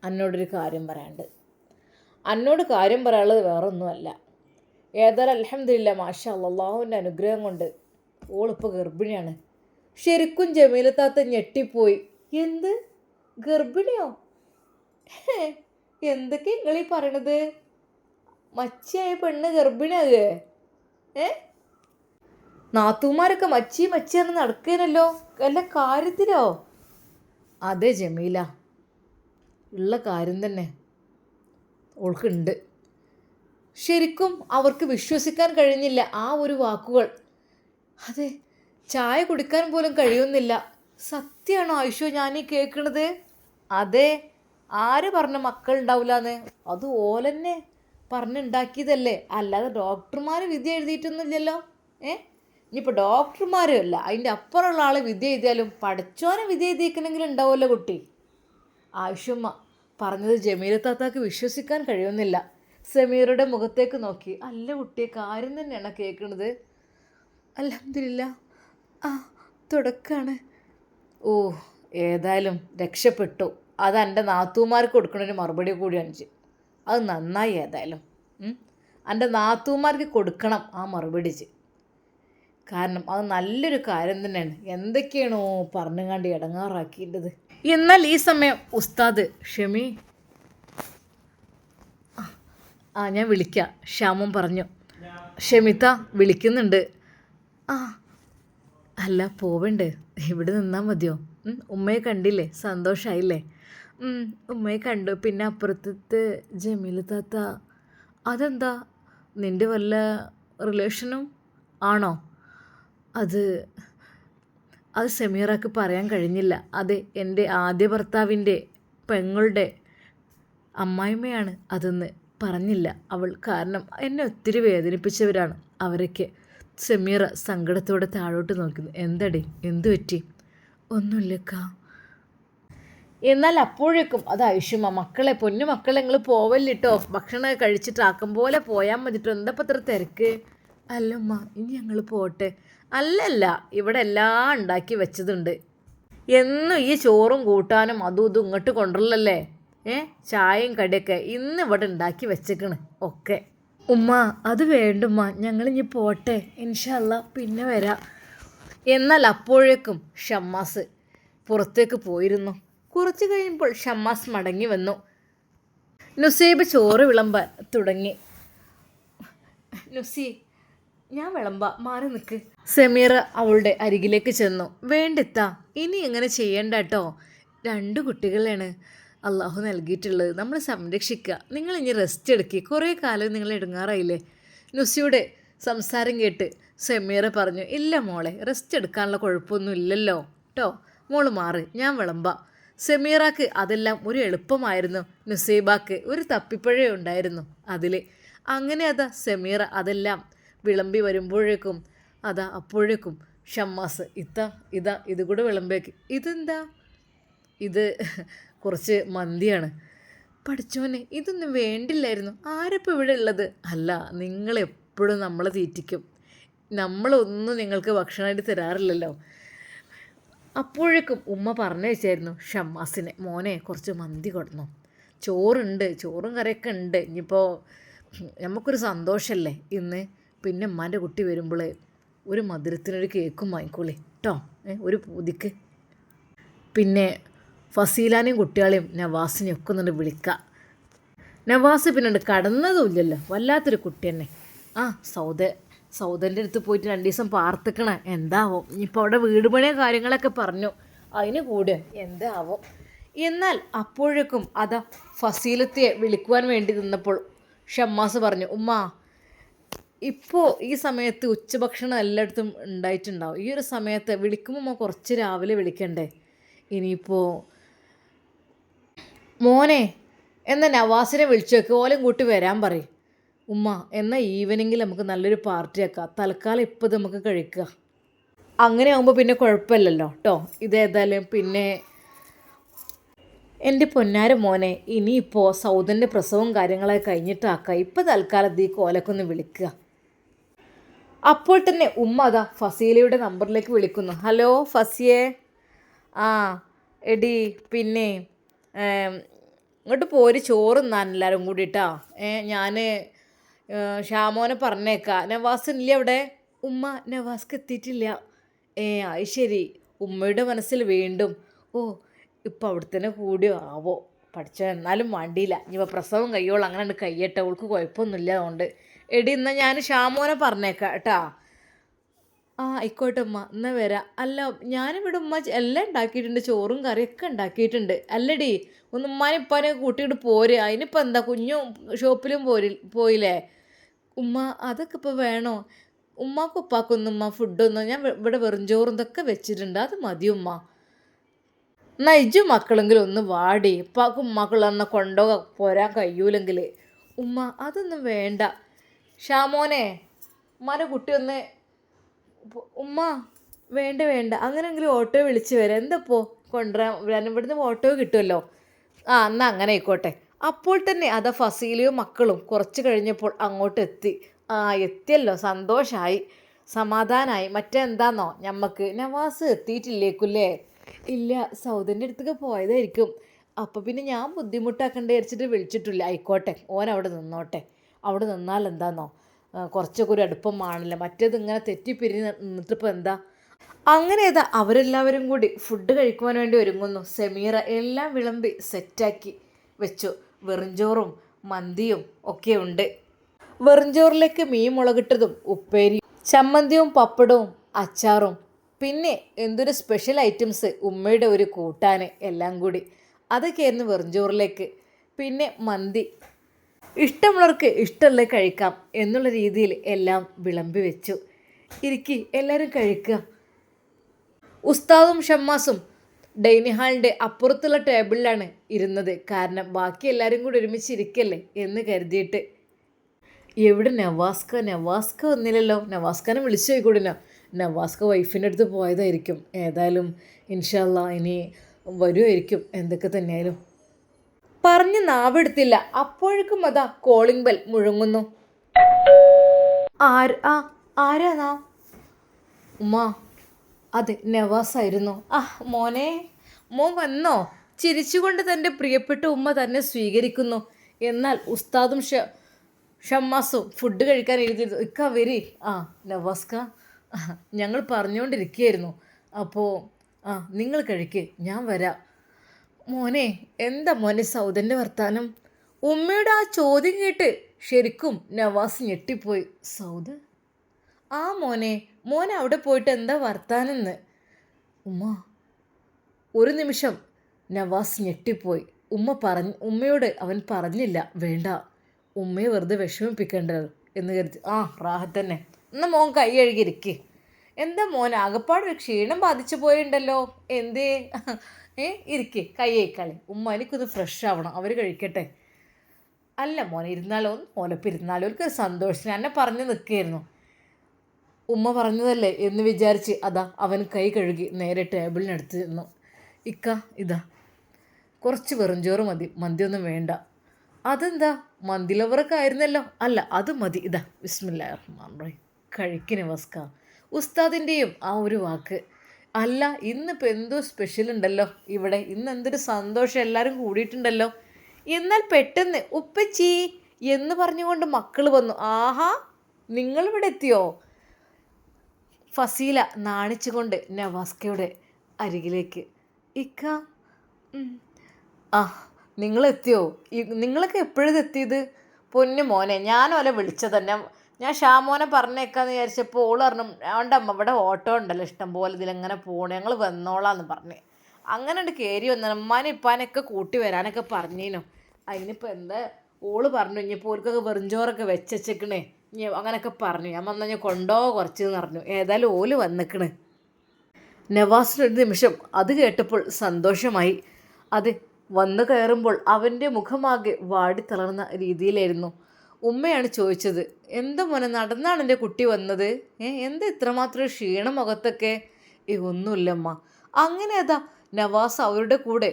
എന്നോടൊരു കാര്യം പറയാണ്ട്. എന്നോട് കാര്യം പറയാനുള്ളത് വേറൊന്നുമല്ല. ഏതായാലും അൽഹംദുലില്ലാ മാഷാ അല്ലാഹുവിൻ്റെ അനുഗ്രഹം കൊണ്ട് ഓളിപ്പോൾ ഗർഭിണിയാണ്. ശരിക്കും ജമീല താത്ത ഞെട്ടിപ്പോയി. എന്ത്, ഗർഭിണിയോ? എന്തൊക്കെ നിങ്ങളീ പറയണത്? മച്ചിയായ പെണ്ണ് ഗർഭിണിയാകേ? നാത്തൂമാരൊക്കെ മച്ചി മച്ചിയെന്ന് നടക്കേനല്ലോ, വല്ല കാര്യത്തിലോ? അതെ ജമീല, ഉള്ള കാര്യം തന്നെ ഓൾക്കുണ്ട്. ശരിക്കും അവർക്ക് വിശ്വസിക്കാൻ കഴിഞ്ഞില്ല ആ ഒരു വാക്കുകൾ. അതെ, ചായ കുടിക്കാൻ പോലും കഴിയുന്നില്ല. സത്യമാണോ ആയിഷോ ഞാനീ കേൾക്കണത്? അതെ, ആര് പറഞ്ഞ മക്കളുണ്ടാവില്ലാന്ന്? അത് ഓലെന്നെ പറഞ്ഞുണ്ടാക്കിയതല്ലേ, അല്ലാതെ ഡോക്ടർമാർ വിധി എഴുതിയിട്ടൊന്നുമില്ലല്ലോ. ഇനിയിപ്പോൾ ഡോക്ടർമാരും അല്ല, അതിൻ്റെ അപ്പുറമുള്ള ആൾ വിധി എഴുതിയാലും പഠിച്ചോനെ വിധി എഴുതിയിരിക്കണമെങ്കിലും ഉണ്ടാവുമല്ലോ കുട്ടി. ആയിഷുമ്മ പറഞ്ഞത് ജമീല താത്താക്ക് വിശ്വസിക്കാൻ കഴിയുന്നില്ല. സമീറുടെ മുഖത്തേക്ക് നോക്കി. അല്ല കുട്ടിയെ, കാര്യം തന്നെയാണ് കേൾക്കുന്നത്. അൽഹംദുലില്ലാ, ആ തുടക്കാണ്. ഓ, ഏതായാലും രക്ഷപ്പെട്ടു. അത് എൻ്റെ നാത്തൂമാർക്ക് കൊടുക്കണൊരു മറുപടി കൂടിയാണ്. അത് നന്നായി. ഏതായാലും എൻ്റെ നാത്തൂമാർക്ക് കൊടുക്കണം ആ മറുപടി. കാരണം അത് നല്ലൊരു കാര്യം തന്നെയാണ്. എന്തൊക്കെയാണോ പറഞ്ഞുകാണ്ട് ഇടങ്ങാറാക്കിയിട്ടത്. എന്നാൽ ഈ സമയം ഉസ്താദ്, ഷമി, ഞാൻ വിളിക്കാം, ശ്യാമം പറഞ്ഞു. ഷമിത വിളിക്കുന്നുണ്ട്. ആ അല്ല, പോവണ്ട്, ഇവിടെ നിന്നാൽ മതിയോ? ഉമ്മയെ കണ്ടില്ലേ, സന്തോഷമായില്ലേ? ഉമ്മയെ കണ്ടു. പിന്നെ അപ്പുറത്തത്തെ ജമീല താത്ത അതെന്താ, നിൻ്റെ വല്ല റിലേഷനും ആണോ? അത് അത് സെമീറക്ക് പറയാൻ കഴിഞ്ഞില്ല. അതെ, എൻ്റെ ആദ്യ ഭർത്താവിൻ്റെ പെങ്ങളുടെ അമ്മായിമ്മയാണ് അതെന്ന് പറഞ്ഞില്ല അവൾ. കാരണം എന്നെ ഒത്തിരി വേദനിപ്പിച്ചവരാണ് അവരൊക്കെ. സെമീറ സങ്കടത്തോടെ താഴോട്ട് നോക്കുന്നു. എന്തടി, എന്തു പറ്റി? ഒന്നുമില്ലക്കാ. എന്നാൽ അപ്പോഴേക്കും അത് ഐഷുമ്മ, മക്കളെ, പൊന്നു മക്കളെ, നിങ്ങൾ പോവല്ലിട്ടോ, ഭക്ഷണം കഴിച്ചിട്ട് ആക്കം പോലെ പോയാൽ മതിട്ടോ, എന്താ ഇപ്പം ഇത്ര തിരക്ക്? അല്ലമ്മ, ഇനി ഞങ്ങൾ പോട്ടെ. അല്ലല്ല, ഇവിടെ എല്ലാം ഉണ്ടാക്കി വെച്ചതുണ്ട്. എന്നും ഈ ചോറും കൂട്ടാനും അതും ഇതും ഇങ്ങോട്ട് കൊണ്ടുവരലല്ലേ. ചായയും കടിയൊക്കെ ഇന്ന് ഇവിടെ ഉണ്ടാക്കി വെച്ചേക്കണ് ഒക്കെ. ഉമ്മ, അത് വേണ്ടുമ്മ, ഞങ്ങളിനി പോട്ടെ, ഇൻഷാ അല്ലാ പിന്നെ വരാം. എന്നാൽ അപ്പോഴേക്കും ഷമ്മാസ് പുറത്തേക്ക് പോയിരുന്നു. കുറച്ച് കഴിയുമ്പോൾ ഷമ്മാസ് മടങ്ങി വന്നു. നുസൈബ് ചോറ് വിളമ്പാൻ തുടങ്ങി. നുസി, ഞാൻ വിളമ്പാ, മാറി നിൽക്ക്. സെമീറ അവളുടെ അരികിലേക്ക് ചെന്നു. വേണ്ടെത്താ, ഇനി എങ്ങനെ ചെയ്യണ്ട കേട്ടോ. 2 കുട്ടികളാണ് അള്ളാഹു നൽകിയിട്ടുള്ളത്, നമ്മൾ സംരക്ഷിക്കുക. നിങ്ങൾ ഇനി റെസ്റ്റ് എടുക്കുക, കുറേ കാലം നിങ്ങൾ ഇടങ്ങാറായില്ലേ. നുസിയുടെ സംസാരം കേട്ട് സെമീറ പറഞ്ഞു, ഇല്ല മോളെ, റെസ്റ്റ് എടുക്കാനുള്ള കുഴപ്പമൊന്നും ഇല്ലല്ലോ കേട്ടോ, മോള് മാറ്, ഞാൻ വിളമ്പാം. സെമീറാക്ക് അതെല്ലാം ഒരു എളുപ്പമായിരുന്നു. നുസൈബാക്ക് ഒരു തപ്പിപ്പഴേ ഉണ്ടായിരുന്നു അതിൽ. അങ്ങനെ അതാ സെമീറ അതെല്ലാം വിളമ്പി വരുമ്പോഴേക്കും അപ്പോഴേക്കും ഷമ്മാസ്, ഇതാ ഇത് കൂടെ വിളമ്പേക്ക്. ഇതെന്താ? ഇത് കുറച്ച് മന്തിയാണ്. പഠിച്ചോനെ, ഇതൊന്നും വേണ്ടില്ലായിരുന്നു. ആരപ്പോൾ ഇവിടെ ഉള്ളത്? അല്ല, നിങ്ങളെപ്പോഴും നമ്മളെ തീറ്റിക്കും, നമ്മളൊന്നും നിങ്ങൾക്ക് ഭക്ഷണമായിട്ട് തരാറില്ലല്ലോ. അപ്പോഴേക്കും ഉമ്മ പറഞ്ഞു വെച്ചായിരുന്നു ഷമ്മാസിനെ, മോനെ കുറച്ച് മന്തി കൊടുന്നു, ചോറുണ്ട്, ചോറും കറിയൊക്കെ ഉണ്ട്. ഇനിയിപ്പോൾ നമുക്കൊരു സന്തോഷമല്ലേ ഇന്ന്. പിന്നെ ഉമ്മാൻ്റെ കുട്ടി വരുമ്പോൾ ഒരു മധുരത്തിനൊരു കേക്കും വാങ്ങിക്കോളി കേട്ടോ, ഒരു പൂതിക്ക്. പിന്നെ ഫസീലാനെയും കുട്ടികളെയും നവാസിനെയും ഒക്കെ ഒന്നുകൊണ്ട് വിളിക്കാം. നവാസ് പിന്നെ കടന്നതുമില്ലല്ലോ, വല്ലാത്തൊരു കുട്ടി തന്നെ. സൗദൻ്റെ അടുത്ത് പോയിട്ട് 2 ദിവസം പാർത്തിക്കണേ, എന്താവോ. ഇനിയിപ്പോൾ അവിടെ വീട് പണിയോ കാര്യങ്ങളൊക്കെ പറഞ്ഞു, അതിന് കൂടെ എന്താവോ. എന്നാൽ അപ്പോഴേക്കും ഫസീലത്തെ വിളിക്കുവാൻ വേണ്ടി നിന്നപ്പോൾ ഷമ്മാസ് പറഞ്ഞു, ഉമ്മ, ഇപ്പോൾ ഈ സമയത്ത് ഉച്ചഭക്ഷണം എല്ലായിടത്തും ഉണ്ടായിട്ടുണ്ടാവും. ഈ ഒരു സമയത്ത് വിളിക്കുമ്പോൾ കുറച്ച് രാവിലെ വിളിക്കണ്ടേ. ഇനിയിപ്പോൾ മോനെ, എന്നാൽ നവാസിനെ വിളിച്ചു വെക്കുക, ഓലം കൂട്ടി വരാൻ പറയും. ഉമ്മ, എന്നാൽ ഈവനിങ്ങിൽ നമുക്ക് നല്ലൊരു പാർട്ടി ആക്കാം, തൽക്കാലം ഇപ്പോൾ നമുക്ക് കഴിക്കുക. അങ്ങനെ ആകുമ്പോൾ പിന്നെ കുഴപ്പമില്ലല്ലോ കേട്ടോ. ഇതേതായാലും പിന്നെ എൻ്റെ പൊന്നാര മോനെ, ഇനിയിപ്പോൾ സൗദൻ്റെ പ്രസവവും കാര്യങ്ങളൊക്കെ കഴിഞ്ഞിട്ടാക്കാം, ഇപ്പോൾ തൽക്കാലം ഈ കോലക്കൊന്ന് വിളിക്കുക. അപ്പോൾ തന്നെ ഉമ്മ ഫസീലയുടെ നമ്പറിലേക്ക് വിളിക്കുന്നു. ഹലോ ഫസിയേ, എടി പിന്നെ ഇങ്ങോട്ട് പോര്, ചോറ് തിന്നാൻ എല്ലാവരും കൂടിയിട്ടാ. ഞാൻ ഷാമോനെ പറഞ്ഞേക്കാം. നവാസിനില്ലേ അവിടെ? ഉമ്മ, നവാസ്ക്ക് എത്തിയിട്ടില്ല. അത് ശരി. ഉമ്മയുടെ മനസ്സിൽ വീണ്ടും ഇപ്പം അവിടെ തന്നെ കൂടിയോ ആവോ. പഠിച്ചോ, എന്നാലും വേണ്ടിയില്ല, ഇനിയിപ്പോൾ പ്രസവം കഴിയോളൂ, അങ്ങനെ കഴിയട്ടെ, അവൾക്ക് കുഴപ്പമൊന്നുമില്ല. അതുകൊണ്ട് എടി, എന്നാൽ ഞാൻ ഷാമോനെ പറഞ്ഞേക്കാം കേട്ടാ. ആയിക്കോട്ടെ ഉമ്മ, എന്നാൽ വരാം. അല്ല, ഞാനിവിടെ ഉമ്മ എല്ലാം ഉണ്ടാക്കിയിട്ടുണ്ട്, ചോറും കറിയൊക്കെ ഉണ്ടാക്കിയിട്ടുണ്ട്. അല്ലടി, ഒന്ന് ഉമ്മാനെ ഉപ്പാനെ കൂട്ടിയിട്ട് പോര്. അതിനിപ്പോൾ എന്താ, കുഞ്ഞും ഷോപ്പിലും പോയില്ലേ. ഉമ്മ, അതൊക്കെ ഇപ്പോൾ വേണോ? ഉമ്മാക്കും ഉപ്പാക്കൊന്നും ഉമ്മ ഫുഡൊന്നും, ഞാൻ ഇവിടെ വെറും ചോറും ഇതൊക്കെ വെച്ചിട്ടുണ്ട്, അത് മതി ഉമ്മ. എന്നാൽ ഇജ്ജും മക്കളെങ്കിലും ഒന്ന് വാടി, ഉപ്പാക്കും ഉമ്മാക്കുള്ള പോരാൻ കഴിയൂലെങ്കിൽ. ഉമ്മ, അതൊന്നും വേണ്ട. ഷാമോനെ, ഉമ്മാൻ്റെ കുട്ടി ഒന്ന്. ഉമ്മ, വേണ്ട, അങ്ങനെയെങ്കിലും ഓട്ടോ വിളിച്ച് വരാം. എന്തപ്പോ കൊണ്ടുവരാൻ, ഇവിടുന്ന് ഓട്ടോ കിട്ടുമല്ലോ. എന്നാൽ അങ്ങനെ ആയിക്കോട്ടെ. അപ്പോൾ തന്നെ ഫസീലയും മക്കളും കുറച്ച് കഴിഞ്ഞപ്പോൾ അങ്ങോട്ട് എത്തി. എത്തിയല്ലോ, സന്തോഷമായി, സമാധാനമായി. മറ്റെന്താന്നോ, ഞമ്മക്ക് നവാസ് എത്തിയിട്ടില്ലേക്കുല്ലേ? ഇല്ല, സൗദൻ്റെ അടുത്തൊക്കെ പോയതായിരിക്കും. അപ്പോൾ പിന്നെ ഞാൻ ബുദ്ധിമുട്ടാക്കണ്ട വിചാരിച്ചിട്ട് വിളിച്ചിട്ടില്ല. ആയിക്കോട്ടെ, ഓൻ അവിടെ നിന്നോട്ടെ. അവിടെ നിന്നാൽ എന്താന്നോ, കുറച്ചൊക്കെ ഒരു അടുപ്പമാണല്ലോ, മറ്റേത് ഇങ്ങനെ തെറ്റിപ്പിരിഞ്ഞ് നിന്നിട്ടിപ്പോൾ എന്താ. അങ്ങനെ അവരെല്ലാവരും കൂടി ഫുഡ് കഴിക്കുവാൻ വേണ്ടി ഒരുങ്ങുന്നു. സെമീറ എല്ലാം വിളമ്പി സെറ്റാക്കി വെച്ചു. വെറുംചോറും മന്തിയും ഒക്കെ ഉണ്ട്. വെറുംചോറിലേക്ക് മീൻ മുളകിട്ടതും ഉപ്പേരിയും ചമ്മന്തിയും പപ്പടവും അച്ചാറും പിന്നെ എന്തൊരു സ്പെഷ്യൽ ഐറ്റംസ്, ഉമ്മയുടെ ഒരു കൂട്ടാൻ, എല്ലാം കൂടി അതൊക്കെയായിരുന്നു വെറുംചോറിലേക്ക്. പിന്നെ മന്തി, ഇഷ്ടമുള്ളവർക്ക് ഇഷ്ടമുള്ളത് കഴിക്കാം എന്നുള്ള രീതിയിൽ എല്ലാം വിളമ്പി വെച്ചു. ഇരിക്കി, എല്ലാവരും കഴിക്കുക. ഉസ്താദും ഷമ്മാസും ഡൈനിങ് ഹാളിൻ്റെ അപ്പുറത്തുള്ള ടേബിളിലാണ് ഇരുന്നത്. കാരണം ബാക്കി എല്ലാവരും കൂടി ഒരുമിച്ച് ഇരിക്കല്ലേ എന്ന് കരുതിയിട്ട്. എവിടെ നവാസ്ക വന്നില്ലല്ലോ. നവാസ്കനെ വിളിച്ചു പോയിക്കൂടിനോ. നവാസ്ക വൈഫിൻ്റെ അടുത്ത് പോയതായിരിക്കും. ഏതായാലും ഇൻഷാ അല്ലാ ഇനി വരുമായിരിക്കും. എന്തൊക്കെ തന്നെയായാലും പറഞ്ഞ് നാവെടുത്തില്ല. അപ്പോഴേക്കും അതാ കോളിംഗ് ബെൽ മുഴങ്ങുന്നു. ആരാ? ഉമ്മ, അതെ നവാസായിരുന്നു. മോൻ വന്നോ? ചിരിച്ചുകൊണ്ട് തൻ്റെ പ്രിയപ്പെട്ട ഉമ്മ തന്നെ സ്വീകരിക്കുന്നു. എന്നാൽ ഉസ്താദും ഷമ്മാസും ഫുഡ് കഴിക്കാൻ എഴുതിയിരുന്നു. ഇക്ക വരി. നവാസ്ക, ഞങ്ങൾ പറഞ്ഞുകൊണ്ടിരിക്കുകയായിരുന്നു. അപ്പോൾ നിങ്ങൾ കഴിക്ക്, ഞാൻ വരാം. മോനെ, എന്താ മോനെ സൗദൻ്റെ വർത്താനം? ഉമ്മയുടെ ആ ചോദ്യം കേട്ട് ശരിക്കും നവാസ് ഞെട്ടിപ്പോയി. സൗദ്? മോനെ അവിടെ പോയിട്ട് എന്താ വർത്താനെന്ന്. ഒരു നിമിഷം നവാസ് ഞെട്ടിപ്പോയി. ഉമ്മയോട് അവൻ പറഞ്ഞില്ല. വേണ്ട, ഉമ്മയെ വെറുതെ വിഷമിപ്പിക്കേണ്ടത് എന്ന് കരുതി. റാഹത്തന്നെ. എന്നാൽ മോൻ കൈ കഴുകിയിരിക്കേ. എന്താ മോൻ ആകപ്പാടൊരു ക്ഷീണം ബാധിച്ചു പോയിട്ടുണ്ടല്ലോ. എന്തേ? ഇരിക്കേ, കൈ കൈക്കളി. ഉമ്മ എനിക്കൊന്ന് ഫ്രഷ് ആവണം, അവർ കഴിക്കട്ടെ. അല്ല മോനെ, ഇരുന്നാലോ, മോനപ്പിരുന്നാലോ, എനിക്കൊരു സന്തോഷത്തിന് എന്നെ പറഞ്ഞു നിൽക്കുകയായിരുന്നു. ഉമ്മ പറഞ്ഞതല്ലേ എന്ന് വിചാരിച്ച് അതാ അവൻ കൈ കഴുകി നേരെ ടേബിളിനടുത്ത് നിന്നു. ഇക്ക, ഇതാ കുറച്ച് വെറുംചോറ് മതി, മന്തിയൊന്നും വേണ്ട. അതെന്താ, മന്തി ലവറൊക്കെ ആയിരുന്നല്ലോ. അല്ല, അത് മതി. ഇതാ ബിസ്മില്ലാഹിർ റഹ്മാനിർ റഹീം. കഴിക്കിന് വസ്ക. ഉസ്താദിൻ്റെയും ആ ഒരു വാക്ക്. അല്ല, ഇന്നിപ്പോൾ എന്തോ സ്പെഷ്യൽ ഉണ്ടല്ലോ ഇവിടെ. ഇന്ന് എന്തൊരു സന്തോഷം, എല്ലാവരും കൂടിയിട്ടുണ്ടല്ലോ. എന്നാൽ പെട്ടെന്ന് ഉപ്പച്ചി എന്ന് പറഞ്ഞുകൊണ്ട് മക്കൾ വന്നു. നിങ്ങളിവിടെ എത്തിയോ? ഫസീല നാണിച്ചുകൊണ്ട് നവാസ്കയുടെ അരികിലേക്ക്. ഇക്ക, നിങ്ങളെത്തിയോ? നിങ്ങളൊക്കെ എപ്പോഴും എത്തിയത്? പൊന്നു മോനെ, ഞാനോലെ വിളിച്ചത് തന്നെ. ഞാൻ ഷാമോനെ പറഞ്ഞേക്കാന്ന് വിചാരിച്ചപ്പോൾ ഓള് പറഞ്ഞു, അവൻ്റെ അമ്മ ഇവിടെ ഓട്ടോ ഉണ്ടല്ലോ ഇഷ്ടം പോലെ, ഇതിലെങ്ങനെ പോകണേ, ഞങ്ങൾ വന്നോളാന്ന് പറഞ്ഞ്. അങ്ങനെ ഉണ്ട് കയറി വന്നാൽ ഉമ്മാനും ഇപ്പാനൊക്കെ കൂട്ടി വരാനൊക്കെ പറഞ്ഞീനു. അതിനിപ്പോൾ എന്താ, ഓള് പറഞ്ഞു ഇനിയിപ്പോൾ ഓർക്കൊക്കെ വെറുംചോറൊക്കെ വെച്ചേക്കണേ, ഇനി അങ്ങനെയൊക്കെ പറഞ്ഞു. ഞാൻ വന്നാൽ ഞാൻ കുറച്ചെന്ന് പറഞ്ഞു. ഏതായാലും ഓല് വന്നിക്കണ്. നവാസിനൊരു നിമിഷം അത് കേട്ടപ്പോൾ സന്തോഷമായി. അത് വന്നു കയറുമ്പോൾ അവൻ്റെ മുഖമാകെ വാടിത്തളർന്ന രീതിയിലായിരുന്നു. ഉമ്മയാണ് ചോദിച്ചത്, എന്താ മോനെ, നടന്നാണ് എൻ്റെ കുട്ടി വന്നത്? എന്താ ഇത്രമാത്രം ക്ഷീണം മുഖത്തൊക്കെ? ഒന്നുമില്ലമ്മ. അങ്ങനെ അതാ നവാസ് അവരുടെ കൂടെ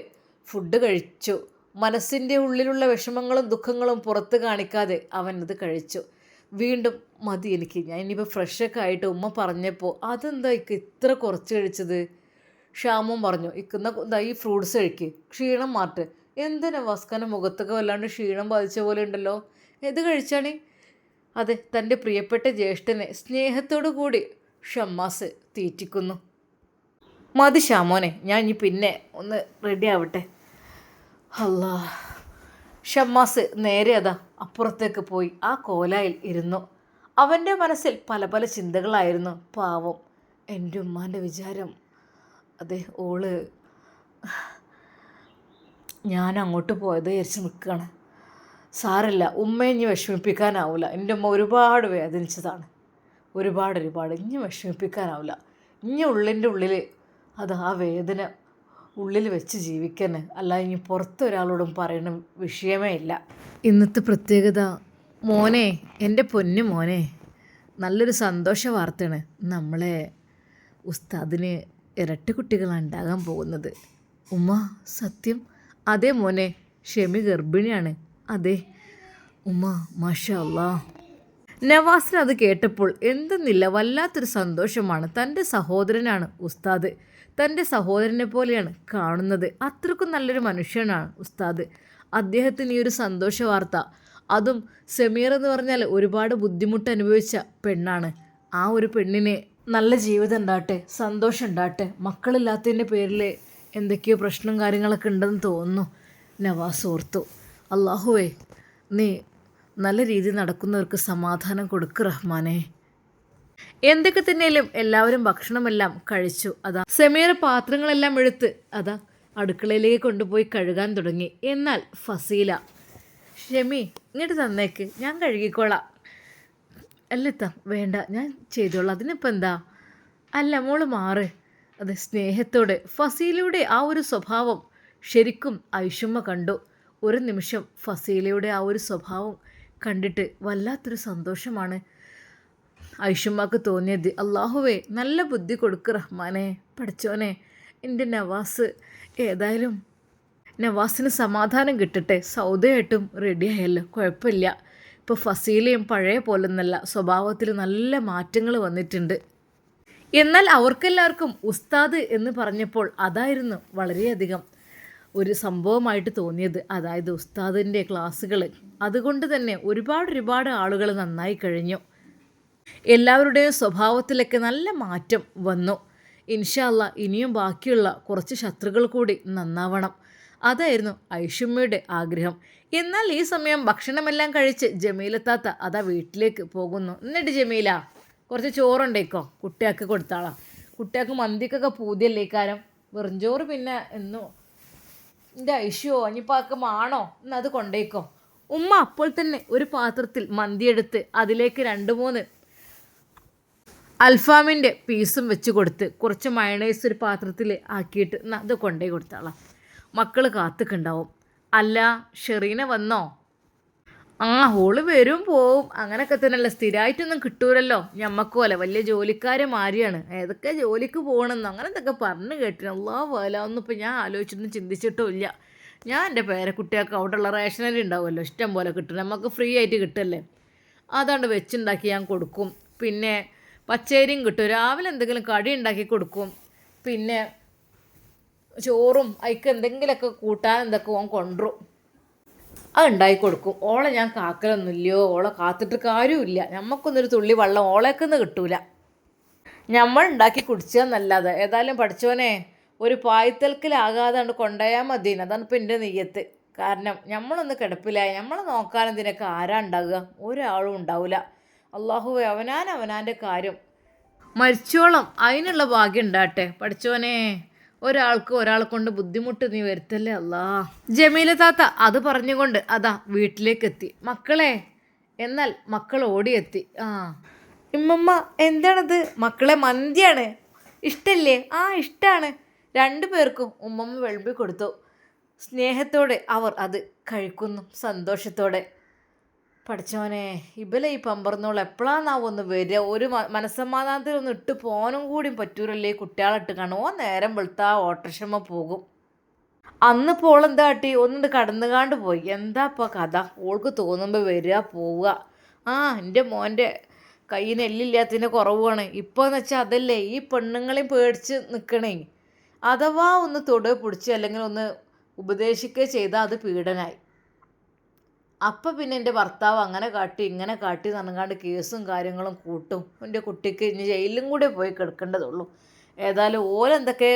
ഫുഡ് കഴിച്ചു. മനസ്സിൻ്റെ ഉള്ളിലുള്ള വിഷമങ്ങളും ദുഃഖങ്ങളും പുറത്ത് കാണിക്കാതെ അവൻ അത് കഴിച്ചു. വീണ്ടും മതി എനിക്ക്, ഞാൻ ഇനിയിപ്പോൾ ഫ്രഷൊക്കെ ആയിട്ട് ഉമ്മ പറഞ്ഞപ്പോൾ അതെന്താ ഇത്ര കുറച്ച് കഴിച്ചത്? ഷാമും പറഞ്ഞു, ഈ ഫ്രൂട്ട്സ് കഴിക്ക്, ക്ഷീണം മാറ്റ്. എന്തിനാ വസ്കാൻ്റെ മുഖത്തൊക്കെ വല്ലാണ്ട് ക്ഷീണം ബാധിച്ച പോലെ ഉണ്ടല്ലോ. ഇത് കഴിച്ചാണേ. അതെ, തൻ്റെ പ്രിയപ്പെട്ട ജ്യേഷ്ഠനെ സ്നേഹത്തോടു കൂടി ഷമ്മാസ് തീറ്റിക്കുന്നു. മതി ഷാമോനെ, ഞാൻ ഇനി പിന്നെ ഒന്ന് റെഡി ആവട്ടെ. അല്ലാ. ഷമ്മാസ് നേരെ അതാ അപ്പുറത്തേക്ക് പോയി ആ കോലായിൽ ഇരുന്നു. അവൻ്റെ മനസ്സിൽ പല പല ചിന്തകളായിരുന്നു. പാവം എൻ്റെ ഉമ്മാൻ്റെ വിചാരം. അതെ, ഓള് ഞാൻ അങ്ങോട്ട് പോയത് വിചാരിച്ച് നിൽക്കുകയാണ്. സാരല്ല, ഉമ്മയെ ഇനി വിഷമിപ്പിക്കാനാവില്ല. എൻ്റെ ഉമ്മ ഒരുപാട് വേദനിച്ചതാണ്, ഒരുപാട്. ഇനി വിഷമിപ്പിക്കാനാവില്ല. ഇനി ഉള്ളിൻ്റെ ഉള്ളിൽ അത് ആ വേദന ഉള്ളിൽ വെച്ച് ജീവിക്കാൻ, അല്ല ഇനി പുറത്തൊരാളോടും പറയുന്ന വിഷയമേ ഇല്ല. ഇന്നത്തെ പ്രത്യേകത, മോനെ, എൻ്റെ പൊന്നു മോനെ, നല്ലൊരു സന്തോഷ വാർത്തയാണ്. നമ്മളെ ഉസ്താദിന് ഇരട്ട കുട്ടികളാണ് ഉണ്ടാകാൻ പോകുന്നത്. ഉമ്മ, സത്യം? അതെ മോനെ, ഷെമി ഗർഭിണിയാണ്. അതെ ഉമ്മ, മാഷാ അല്ലാ. നവാസിന് അത് കേട്ടപ്പോൾ എന്തെന്നില്ല വല്ലാത്തൊരു സന്തോഷമാണ്. തൻ്റെ സഹോദരനാണ് ഉസ്താദ്, തൻ്റെ സഹോദരനെ പോലെയാണ് കാണുന്നത്. അത്രക്കും നല്ലൊരു മനുഷ്യനാണ് ഉസ്താദ്. അദ്ദേഹത്തിന് ഈ ഒരു സന്തോഷ വാർത്ത, അതും സമീർ എന്ന് പറഞ്ഞാൽ ഒരുപാട് ബുദ്ധിമുട്ട് അനുഭവിച്ച പെണ്ണാണ്. ആ ഒരു പെണ്ണിന് നല്ല ജീവിതം ഉണ്ടാകട്ടെ, സന്തോഷം ഉണ്ടാകട്ടെ. മക്കളില്ലാത്തതിൻ്റെ പേരിൽ എന്തൊക്കെയോ പ്രശ്നം കാര്യങ്ങളൊക്കെ ഉണ്ടെന്ന് തോന്നുന്നു. നവാസ് ഓർത്തു, അള്ളാഹുവേ, നീ നല്ല രീതിയിൽ നടക്കുന്നവർക്ക് സമാധാനം കൊടുക്ക് റഹ്മാനെ. എന്തൊക്കെ തന്നെയാലും എല്ലാവരും ഭക്ഷണമെല്ലാം കഴിച്ചു. അതാ സമീർ പാത്രങ്ങളെല്ലാം എടുത്ത് അതാ അടുക്കളയിലേക്ക് കൊണ്ടുപോയി കഴുകാൻ തുടങ്ങി. എന്നാൽ ഫസീല ഷെമി ഇങ്ങോട്ട് തന്നേക്ക്, ഞാൻ കഴുകിക്കോളാം. അല്ലത്ത വേണ്ട, ഞാൻ ചെയ്തോളാം, അതിനിപ്പോൾ എന്താ. അല്ല മോള് മാറ്. അത് സ്നേഹത്തോടെ ഫസീലയുടെ ആ ഒരു സ്വഭാവം ശരിക്കും ഐഷുമ്മ കണ്ടു. ഒരു നിമിഷം ഫസീലയുടെ ആ ഒരു സ്വഭാവം കണ്ടിട്ട് വല്ലാത്തൊരു സന്തോഷമാണ് ഐഷുമ്മക്ക് തോന്നിയത്. അള്ളാഹുവേ നല്ല ബുദ്ധി കൊടുക്ക് റഹ്മാനെ, പഠിച്ചോനെ, എൻ്റെ നവാസ്. ഏതായാലും നവാസിന് സമാധാനം കിട്ടട്ടെ. സൗദയായിട്ടും റെഡിയായല്ലോ, കുഴപ്പമില്ല. ഇപ്പോൾ ഫസീലയും പഴയ പോലൊന്നല്ല, സ്വഭാവത്തിൽ നല്ല മാറ്റങ്ങൾ വന്നിട്ടുണ്ട്. എന്നാൽ അവർക്കെല്ലാവർക്കും ഉസ്താദ് എന്ന് പറഞ്ഞപ്പോൾ അതായിരുന്നു വളരെയധികം ഒരു സംഭവമായിട്ട് തോന്നിയത്. അതായത് ഉസ്താദിൻ്റെ ക്ലാസ്സുകൾ, അതുകൊണ്ട് തന്നെ ഒരുപാട് ആളുകൾ നന്നായി കഴിഞ്ഞു. എല്ലാവരുടെയും സ്വഭാവത്തിലൊക്കെ നല്ല മാറ്റം വന്നു. ഇൻഷാ അല്ലാ ഇനിയും ബാക്കിയുള്ള കുറച്ച് ശത്രുക്കൾ കൂടി നന്നാവണം. അതായിരുന്നു ഐഷുമ്മയുടെ ആഗ്രഹം. എന്നാൽ ഈ സമയം ഭക്ഷണമെല്ലാം കഴിച്ച് ജമീലത്താത്ത അതാ വീട്ടിലേക്ക് പോകുന്നു. എന്നിട്ട് ജമീല കുറച്ച് ചോറുണ്ടേക്കോ, കുട്ടിയാൾക്ക് കൊടുത്താളാം. കുട്ടിയാൾക്ക് മന്തിക്കൊക്കെ പൂതിയല്ലേക്കാരം. വെറുംചോറ് പിന്നെ എന്നോ എൻ്റെ ഐഷുവോ അഞ്ഞിപ്പാക്ക് മാണോ എന്നത് കൊണ്ടേക്കോ. ഉമ്മ അപ്പോൾ തന്നെ ഒരു പാത്രത്തിൽ മന്തിയെടുത്ത് അതിലേക്ക് 2-3 അൽഫാമിൻ്റെ പീസും വെച്ച് കൊടുത്ത് കുറച്ച് മയണൈസ് ഒരു പാത്രത്തിൽ ആക്കിയിട്ട് അത് കൊണ്ടുപോയി കൊടുത്താളാം. മക്കൾ കാത്തുക്കുണ്ടാവും. അല്ല ഷെറീന വന്നോ? ആ ഓള് വരും പോവും, അങ്ങനെയൊക്കെ തന്നെയല്ല, സ്ഥിരമായിട്ടൊന്നും കിട്ടൂലല്ലോ. ഞമ്മക്കോലെ വലിയ ജോലിക്കാരെ മാറിയാണ്, ഏതൊക്കെ ജോലിക്ക് പോകണമെന്ന് അങ്ങനെ എന്തൊക്കെ പറഞ്ഞു കേട്ടിന്. അള്ളാ വലാന്നും ഇപ്പം ഞാൻ ആലോചിച്ചിട്ടൊന്നും ചിന്തിച്ചിട്ടും ഇല്ല. ഞാൻ എൻ്റെ പേരക്കുട്ടികൾക്ക് അവിടെയുള്ള റേഷനറി ഉണ്ടാവുമല്ലോ, ഇഷ്ടം പോലെ കിട്ടും, നമുക്ക് ഫ്രീ ആയിട്ട് കിട്ടല്ലേ, അതാണ്ട് വെച്ചുണ്ടാക്കി ഞാൻ കൊടുക്കും. പിന്നെ പച്ചരിയും കിട്ടും, രാവിലെ എന്തെങ്കിലും കടി ഉണ്ടാക്കി കൊടുക്കും. പിന്നെ ചോറും അതിക്ക് എന്തെങ്കിലുമൊക്കെ കൂട്ടാൻ എന്തൊക്കെ ഓൻ കൊണ്ടുവരും, അത് ഉണ്ടാക്കി കൊടുക്കും. ഓളെ ഞാൻ കാക്കലൊന്നുമില്ലയോ, ഓളെ കാത്തിട്ട് കാര്യമില്ല. നമുക്കൊന്നൊരു തുള്ളി വെള്ളം ഓളേക്കൊന്ന് കിട്ടൂല, നമ്മൾ ഉണ്ടാക്കി കുടിച്ചതെന്നല്ലാതെ. ഏതായാലും പഠിച്ചോനെ ഒരു പായ്ത്തൽക്കിലാകാതെ കൊണ്ട് കൊണ്ടുപോയാൽ മതിയെന്ന്, അതാണ് ഇപ്പം എൻ്റെ നെയ്യത്ത്. കാരണം നമ്മളൊന്ന് കിടപ്പിലായി, നമ്മളെ നോക്കാനെന്തിനൊക്കെ ആരാ ഉണ്ടാകുക? ഒരാളും ഉണ്ടാവില്ല. അള്ളാഹുവേ അവനാൻ്റെ കാര്യം മരിച്ചോളം അതിനുള്ള ഭാഗ്യം ഉണ്ടാട്ടെ പഠിച്ചോനെ. ഒരാളെ കൊണ്ട് ബുദ്ധിമുട്ട് നീ വരുത്തല്ലേ അല്ലാ. ജമീല താത്ത അത് പറഞ്ഞുകൊണ്ട് അതാ വീട്ടിലേക്കെത്തി. മക്കളെ, എന്നാൽ മക്കൾ ഓടിയെത്തി. ഇമ്മമ്മ എന്താണത്? മക്കളെ മന്തിയാണ്, ഇഷ്ടല്ലേ? ഇഷ്ടമാണ്. 2 പേർക്കും ഉമ്മമ്മ വിളമ്പി കൊടുത്തു. സ്നേഹത്തോടെ അവർ അത് കഴിക്കുന്നു, സന്തോഷത്തോടെ. പഠിച്ചവനെ ഇബലെ ഈ പമ്പറന്നോൾ എപ്പോഴാന്നാവൊന്ന് വരിക? ഒരു മനസ്സമാധാനത്തിലൊന്നും ഇട്ട് പോകാനും കൂടിയും പറ്റൂരല്ലേ കുട്ടികളിട്ട് കാണും. നേരം വെളുത്താ ഓട്ടോറിക്ഷമ്മ പോകും. അന്ന് പോളെന്താ കാട്ടി? ഒന്നുണ്ട് കടന്നുകാണ്ട് പോയി. എന്താ ഇപ്പോൾ കഥ? ഓൾക്ക് തോന്നുമ്പോൾ വരിക പോവുക. എൻ്റെ മോൻ്റെ കയ്യിന് എല്ലില്ലാത്തതിൻ്റെ കുറവാണ് ഇപ്പോൾ എന്ന് വെച്ചാൽ. അതല്ലേ ഈ പെണ്ണുങ്ങളെയും പേടിച്ച് നിൽക്കണേ. അഥവാ ഒന്ന് തൊടുക പിടിച്ച് അല്ലെങ്കിൽ ഒന്ന് ഉപദേശിക്കുകയോ ചെയ്താൽ അത് പീഡനായി. അപ്പം പിന്നെ എൻ്റെ ഭർത്താവ് അങ്ങനെ കാട്ടി ഇങ്ങനെ കാട്ടി നനങ്ങാണ്ട് കേസും കാര്യങ്ങളും കൂട്ടും. എൻ്റെ കുട്ടിക്ക് ഇനി ജയിലിലും കൂടെ പോയി കിടക്കേണ്ടതുള്ളൂ. ഏതായാലും ഓലെന്തൊക്കെ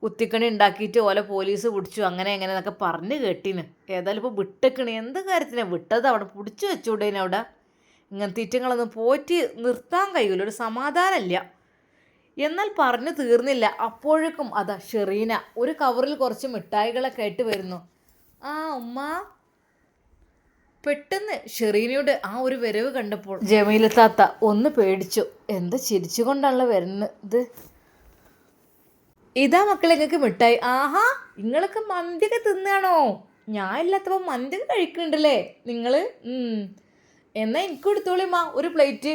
കുത്തിക്കണി ഉണ്ടാക്കിയിട്ട് ഓലെ പോലീസ് പിടിച്ചു, അങ്ങനെ എന്നൊക്കെ പറഞ്ഞ് കേട്ടിന്. ഏതായാലും ഇപ്പോൾ വിട്ടേക്കണി. എന്ത് കാര്യത്തിനാണ് വിട്ടത്? അവിടെ പിടിച്ചു വെച്ചുകൂടേനെ അവിടെ. ഇങ്ങനത്തെ ഇറ്റങ്ങളൊന്നും പോറ്റി നിർത്താൻ കഴിയില്ല, ഒരു സമാധാനമില്ല. എന്നാൽ പറഞ്ഞു തീർന്നില്ല. അപ്പോഴേക്കും അതാ ഷെറീന ഒരു കവറിൽ കുറച്ച് മിഠായികളൊക്കെ ആയിട്ട് വരുന്നു. ഉമ്മ. പെട്ടെന്ന് ഷെറീനയുടെ ആ ഒരു വരവ് കണ്ടപ്പോൾ ജമീല താത്ത ഒന്ന് പേടിച്ചു. എന്താ ചിരിച്ചുകൊണ്ടാണല്ലോ വരുന്നത്? ഇതാ മക്കളെ നിങ്ങൾക്ക് മിഠായി. നിങ്ങളൊക്കെ മന്തിയൊക്കെ തിന്നാണോ? ഞാൻ ഇല്ലാത്തപ്പോൾ മന്തിയൊക്കെ കഴിക്കുന്നുണ്ടല്ലേ നിങ്ങൾ? എന്നാൽ എനിക്ക് കൊടുത്തോളിമ്മ ഒരു പ്ലേറ്റ്.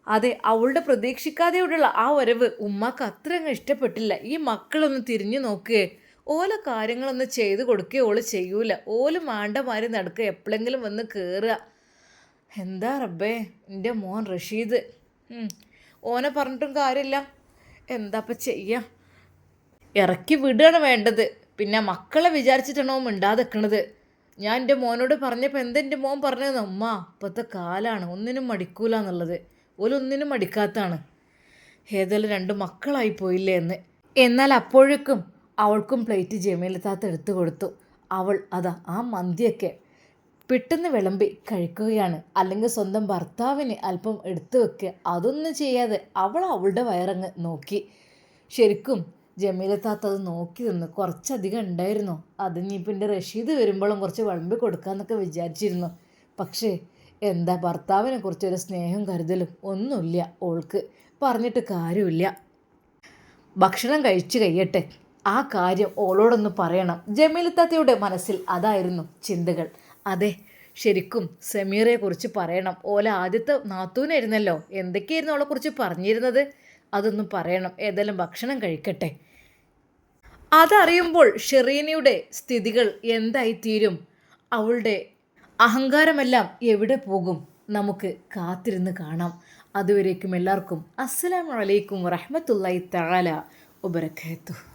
അതെ, അവളുടെ പ്രതീക്ഷിക്കാതെയോടുള്ള ആ വരവ് ഉമ്മക്ക് അത്ര അങ്ങ് ഇഷ്ടപ്പെട്ടില്ല. ഈ മക്കളൊന്ന് തിരിഞ്ഞു നോക്കുകയെ, ഓല കാര്യങ്ങളൊന്ന് ചെയ്ത് കൊടുക്കുകയോ ഓള് ചെയ്യൂല. ഓല് മാണ്ടമാരി നടക്കുക, എപ്പോഴെങ്കിലും വന്ന് കയറുക. എന്താ റബ്ബേ, എൻ്റെ മോൻ റഷീദ്. ഓനെ പറഞ്ഞിട്ടും കാര്യമില്ല, എന്താപ്പം ചെയ്യുക? ഇറക്കി വിടുകയാണ് വേണ്ടത്. പിന്നെ മക്കളെ വിചാരിച്ചിട്ടാണോ മിണ്ടാതെ നിൽക്കണത്? ഞാൻ എൻ്റെ മോനോട് പറഞ്ഞപ്പോൾ എന്താ എൻ്റെ മോൻ പറഞ്ഞതെന്ന്? ഉമ്മ ഇപ്പോഴത്തെ കാലാണ്, ഒന്നിനും മടിക്കൂല എന്നുള്ളത്. ഓലൊന്നിനും മടിക്കാത്താണ്. ഏതായാലും 2 മക്കളായി പോയില്ലേ എന്ന്. എന്നാൽ അപ്പോഴേക്കും അവൾക്കും പ്ലേറ്റ് ജമീല താത്ത എടുത്തു കൊടുത്തു. അവൾ അതാ ആ മന്തിയൊക്കെ പെട്ടെന്ന് വിളമ്പി കഴിക്കുകയാണ്. അല്ലെങ്കിൽ സ്വന്തം ഭർത്താവിന് അല്പം എടുത്തു വെക്കുക, അതൊന്നും ചെയ്യാതെ അവൾ അവളുടെ വയറങ്ങ് നോക്കി. ശരിക്കും ജമീല താത്ത അത് നോക്കി നിന്ന് കുറച്ചധികം ഉണ്ടായിരുന്നു. അത് ഇനിയിപ്പോൾ എൻ്റെ റഷീദ് വരുമ്പോഴും കുറച്ച് വിളമ്പി കൊടുക്കാമെന്നൊക്കെ വിചാരിച്ചിരുന്നു. പക്ഷേ എന്താ, ഭർത്താവിനെ കുറിച്ചൊരു സ്നേഹം കരുതലും ഒന്നുമില്ല ഓൾക്ക്. പറഞ്ഞിട്ട് കാര്യമില്ല. ഭക്ഷണം കഴിച്ചു കഴിയട്ടെ, ആ കാര്യം ഓളോടൊന്ന് പറയണം. ജമീല താത്തയുടെ മനസ്സിൽ അതായിരുന്നു ചിന്തകൾ. അതെ, ശരിക്കും സമീറയെക്കുറിച്ച് പറയണം. ഓല ആദ്യത്തെ നാത്തൂനായിരുന്നല്ലോ, എന്തൊക്കെയായിരുന്നു അവളെക്കുറിച്ച് പറഞ്ഞിരുന്നത്, അതൊന്നും പറയണം. ഏതായാലും ഭക്ഷണം കഴിക്കട്ടെ. അതറിയുമ്പോൾ ഷെറീനയുടെ സ്ഥിതികൾ എന്തായിത്തീരും, അവളുടെ അഹങ്കാരമെല്ലാം എവിടെ പോകും, നമുക്ക് കാത്തിരുന്ന് കാണാം. അതുവരേക്കും എല്ലാവർക്കും അസ്സലാമു അലൈക്കും വറഹ്മത്തുള്ളാഹി തആല വബറകാതുഹു.